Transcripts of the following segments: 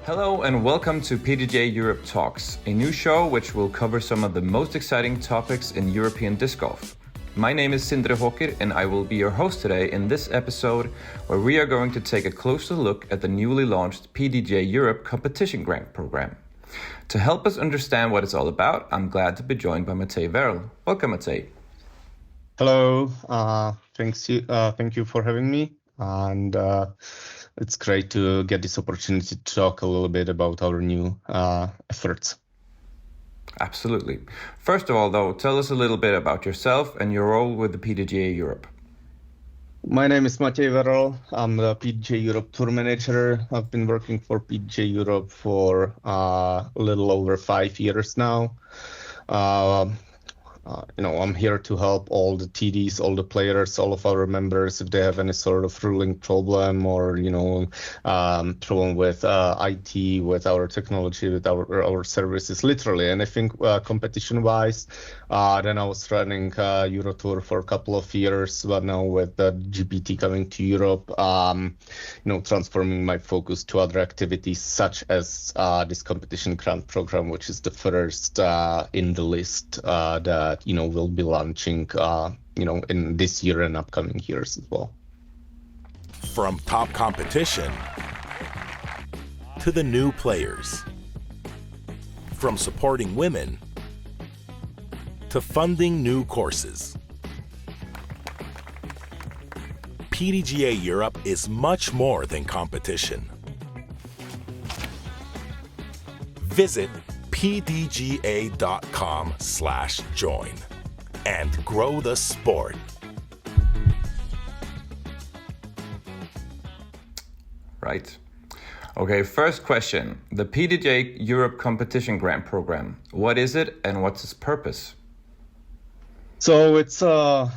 Hello and welcome to PDGA Europe Talks, a new show which will cover some of the most exciting topics in European disc golf. My name is Sindre Håker and I will be your host today in this episode where we are going to take a closer look at the newly launched PDGA Europe Competition Grant Program. To help us understand what it's all about, I'm glad to be joined by Matej Verl. Welcome, Matej. Hello, thank you for having me, and it's great to get this opportunity to talk a little bit about our new efforts. Absolutely. First of all, though, tell us a little bit about yourself and your role with the PDGA Europe. My name is Matej Verl. I'm the PDGA Europe Tour Manager. I've been working for PDGA Europe for a little over 5 years now. I'm here to help all the TDs, all the players, all of our members if they have any sort of ruling problem or, problem with IT, with our technology, with our services, literally. And I think competition-wise, then I was running Euro Tour for a couple of years, but now with the GPT coming to Europe, transforming my focus to other activities such as this competition grant program, which is the first in the list that we'll be launching, in this year and upcoming years as well. From top competition to the new players, from supporting women to funding new courses, PDGA Europe is much more than competition. Visit pdga.com/join and grow the sport. Right. Okay, first question. The PDGA Europe Competition Grant Program. What is it and what's its purpose? So it's a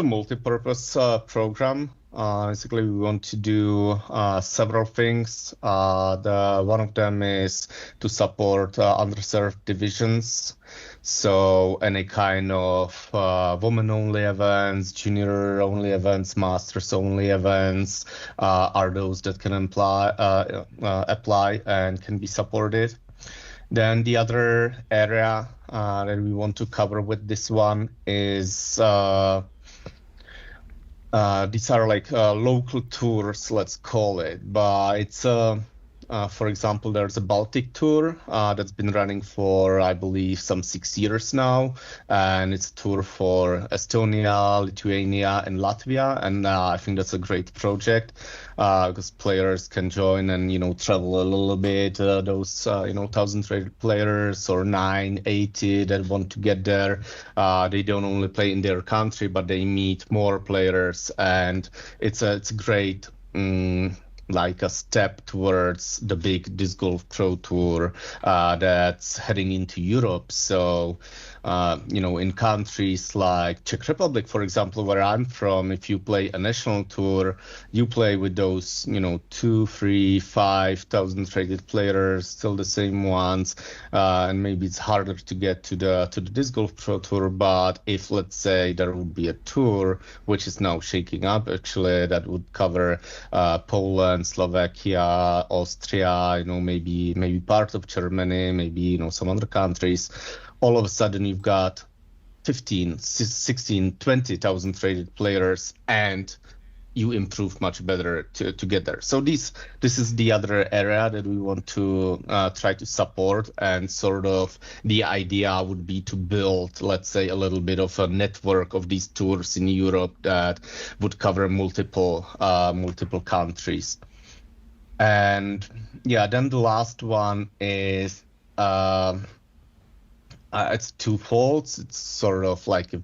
multi-purpose program. Basically, we want to do several things. One of them is to support underserved divisions. So any kind of women-only events, junior-only events, masters-only events are those that can apply and can be supported. Then the other area that we want to cover with this one is these are like local tours, let's call it, but it's for example, there's a Baltic tour that's been running for, I believe, some 6 years now, and it's a tour for Estonia, Lithuania, and Latvia, and I think that's a great project because players can join and travel a little bit. Those 1,000 players or 980 that want to get there, they don't only play in their country, but they meet more players, and it's a great. Like a step towards the big Disc Golf Pro Tour that's heading into Europe. So, in countries like Czech Republic, for example, where I'm from, if you play a national tour, you play with those, 2, 3, 5,000 rated players, still the same ones, and maybe it's harder to get to the Disc Golf Pro Tour. But if, let's say, there would be a tour, which is now shaking up, actually, that would cover Poland, Slovakia, Austria, maybe part of Germany, maybe, some other countries. All of a sudden you've got 15, 16, 20,000 rated players and you improve much better to get there. So this is the other area that we want to try to support, and sort of the idea would be to build, let's say, a little bit of a network of these tours in Europe that would cover multiple countries. And then the last one is it's twofold. It's sort of like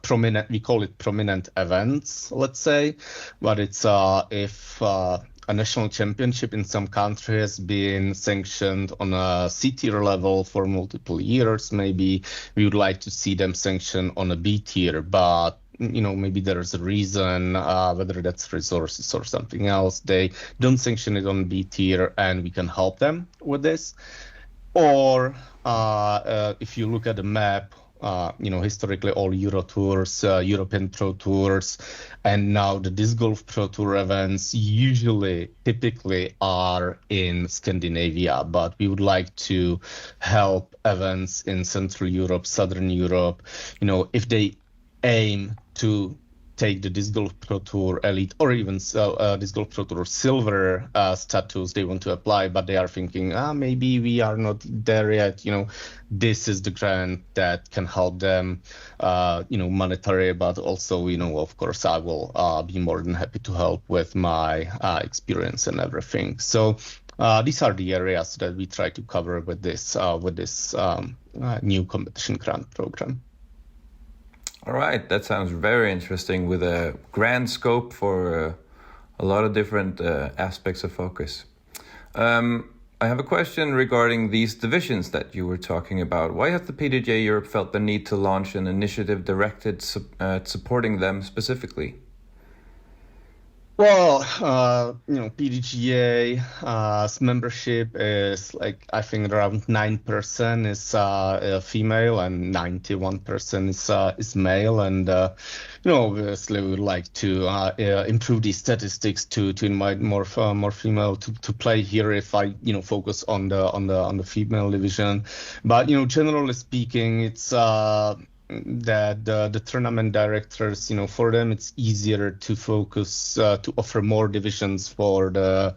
prominent, we call it prominent events, let's say, but it's if a national championship in some country has been sanctioned on a C-tier level for multiple years, maybe we would like to see them sanctioned on a B-tier, but maybe there's a reason, whether that's resources or something else, they don't sanction it on B tier, and we can help them with this. Or if you look at the map historically all Euro Tours, European Pro Tours, and now the Disc Golf Pro Tour events typically are in Scandinavia, but we would like to help events in Central Europe, Southern Europe, if they aim to take the Disc Golf Pro Tour Elite or even Disc Golf Pro Tour Silver status they want to apply, but they are thinking, maybe we are not there yet. This is the grant that can help them, monetary, but also, of course, I will be more than happy to help with my experience and everything. So these are the areas that we try to cover with this new competition grant program. All right, that sounds very interesting with a grand scope for a lot of different aspects of focus. I have a question regarding these divisions that you were talking about. Why has the PDGA Europe felt the need to launch an initiative directed at supporting them specifically? Well, PDGA's membership is I think around 9% is female and 91% is male. And, obviously we would like to improve these statistics to invite more female to play here if I, focus on the female division. But, generally speaking, it's that the tournament directors, for them it's easier to focus to offer more divisions for the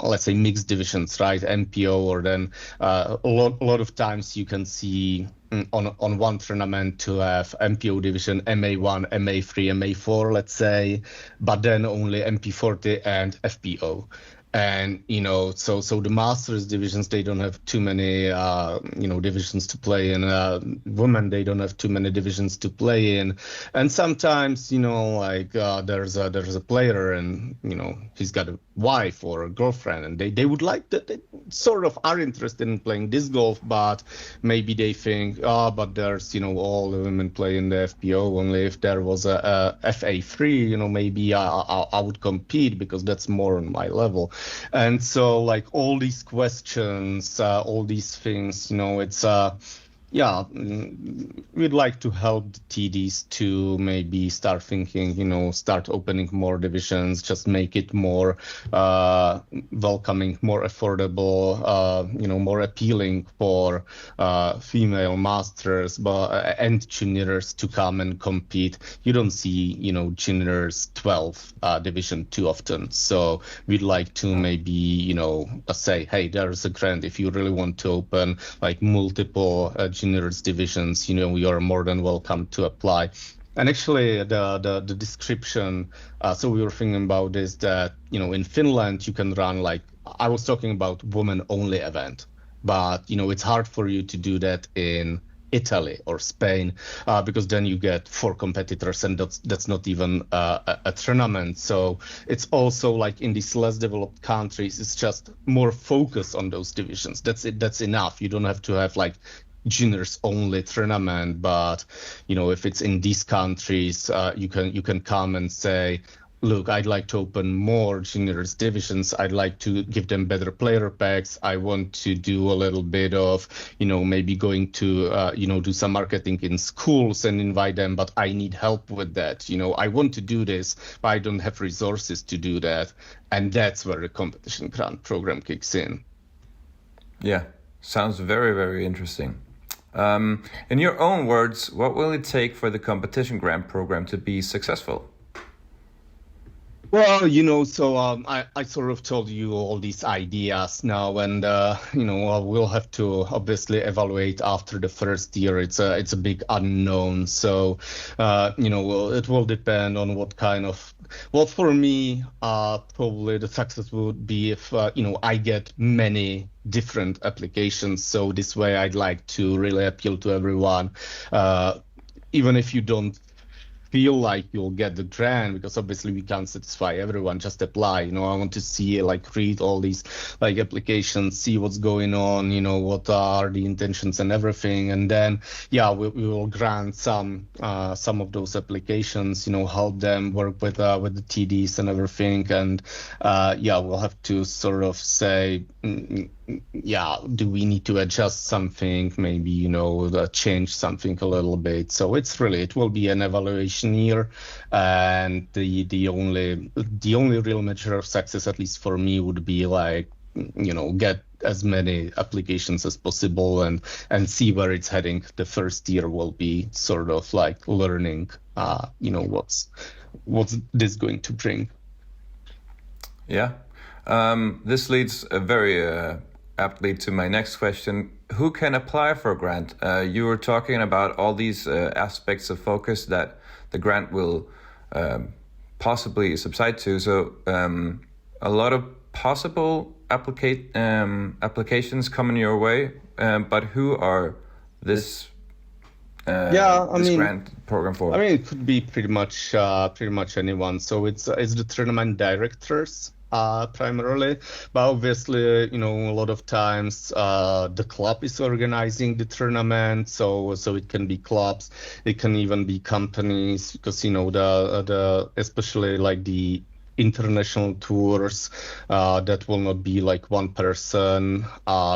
let's say mixed divisions, right? MPO, or then a lot of times you can see on one tournament to have MPO division, MA1, MA3, MA4, let's say, but then only MP40 and FPO. And, so the masters divisions, they don't have too many, divisions to play in. Women, they don't have too many divisions to play in. And sometimes, there's a player and, he's got a wife or a girlfriend and they would like that. They sort of are interested in playing disc golf, but maybe they think, but there's, all the women play in the FPO. Only if there was a FA3, maybe I would compete because that's more on my level. And so all these questions, all these things, it's we'd like to help the TDs to maybe start thinking, start opening more divisions, just make it more welcoming, more affordable, more appealing for female masters and juniors to come and compete. You don't see, juniors 12 division too often. So we'd like to maybe, say, hey, there's a grant if you really want to open multiple juniors divisions, you are more than welcome to apply. And actually the description, so we were thinking about this, that, in Finland you can run I was talking about women only event, but, it's hard for you to do that in Italy or Spain, because then you get 4 competitors and that's not even a tournament. So it's also in these less developed countries, it's just more focus on those divisions. That's it. That's enough. You don't have to have juniors only tournament, but if it's in these countries, you can come and say, look, I'd like to open more juniors divisions. I'd like to give them better player packs. I want to do a little bit of, maybe going to, do some marketing in schools and invite them, but I need help with that. I want to do this, but I don't have resources to do that. And that's where the competition grant program kicks in. Yeah, sounds very, very interesting. In your own words, what will it take for the competition grant program to be successful? Well, so I sort of told you all these ideas now, and we'll have to obviously evaluate after the first year. It's a big unknown, so it will depend on what kind of. Well, for me, probably the success would be if I get many different applications. So this way, I'd like to really appeal to everyone, even if you don't feel like you'll get the grant, because obviously we can't satisfy everyone. Just apply. I want to see read all these applications, see what's going on, what are the intentions and everything, and then we will grant some of those applications, help them work with the TDs and everything, and we'll have to sort of say do we need to adjust something, maybe, change something a little bit. So it will be an evaluation year, and the only real measure of success, at least for me, would be like, get as many applications as possible and see where it's heading. The first year will be sort of like learning, what's this going to bring. Yeah. This leads very aptly to my next question. Who can apply for a grant? You were talking about all these aspects of focus that the grant will possibly subside to. So a lot of possible applications coming your way, but who are this grant program for? I mean, it could be pretty much anyone. So it's the tournament directors primarily, but obviously, a lot of times the club is organizing the tournament, so it can be clubs, it can even be companies, because the especially like the international tours, that will not be like one person,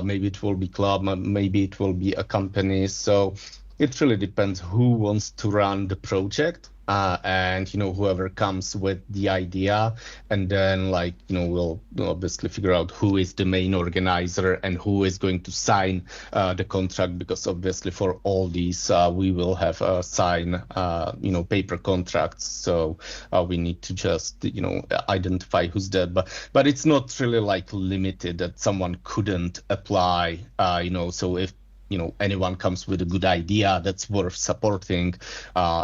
maybe it will be club, maybe it will be a company. So it really depends who wants to run the project, and whoever comes with the idea, and then we'll obviously figure out who is the main organizer and who is going to sign the contract, because obviously for all these we will have sign paper contracts, so we need to just identify who's that, but it's not really like limited that someone couldn't apply, so if anyone comes with a good idea that's worth supporting,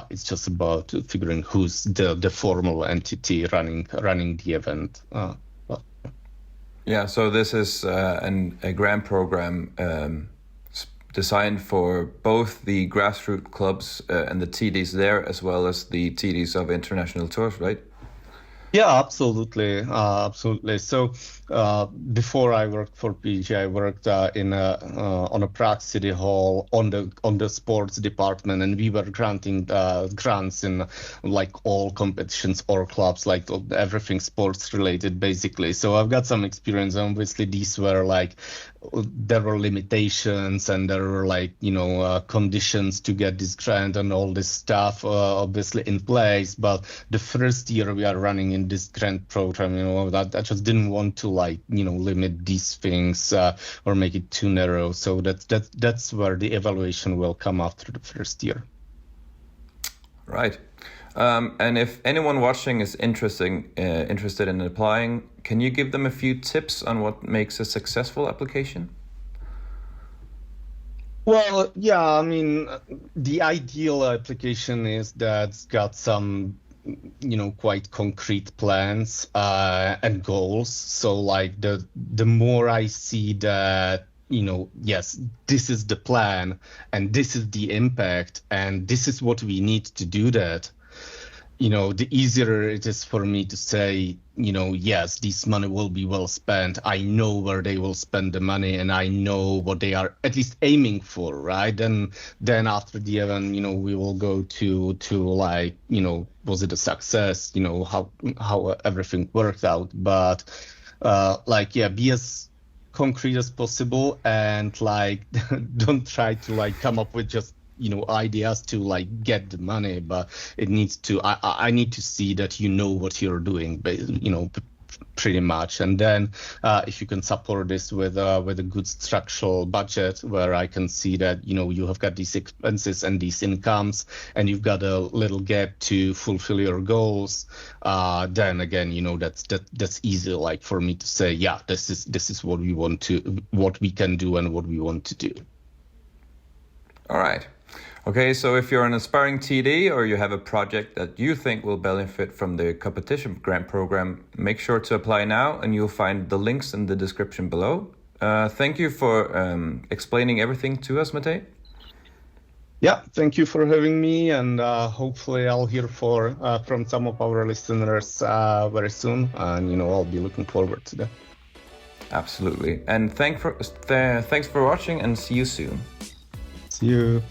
it's just about figuring who's the formal entity running the event. Yeah, so this is a grant program designed for both the grassroots clubs and the TDs there, as well as the TDs of international tours, right? Yeah, absolutely. So before I worked for PDGA, I worked on a Prague City Hall on the sports department, and we were granting grants in like all competitions or clubs, like everything sports related, basically. So I've got some experience. Obviously, these were like, there were limitations and there were conditions to get this grant and all this stuff obviously in place. But the first year we are running in this grant program, that I just didn't want to limit these things or make it too narrow. So that's where the evaluation will come after the first year. Right. And if anyone watching is interested in applying, can you give them a few tips on what makes a successful application? Well, yeah, I mean, the ideal application is that's got some, quite concrete plans and goals. So like the more I see that, yes, this is the plan and this is the impact and this is what we need to do that, the easier it is for me to say, yes, this money will be well spent. I know where they will spend the money and I know what they are at least aiming for, right? And then after the event, we will go to was it a success? How everything worked out. But be as concrete as possible and don't try to come up with just ideas to get the money, but it needs to I need to see that what you're doing, pretty much. And then if you can support this with a good structural budget where I can see that you have got these expenses and these incomes and you've got a little gap to fulfill your goals, then again that's easy for me to say, yeah, this is what we can do and what we want to do. All right. Okay, so if you're an aspiring TD or you have a project that you think will benefit from the competition grant program, make sure to apply now and you'll find the links in the description below. Thank you for explaining everything to us, Matej. Yeah, thank you for having me, and hopefully I'll hear from some of our listeners very soon, and I'll be looking forward to that. Absolutely. And thanks for watching and see you soon. See you.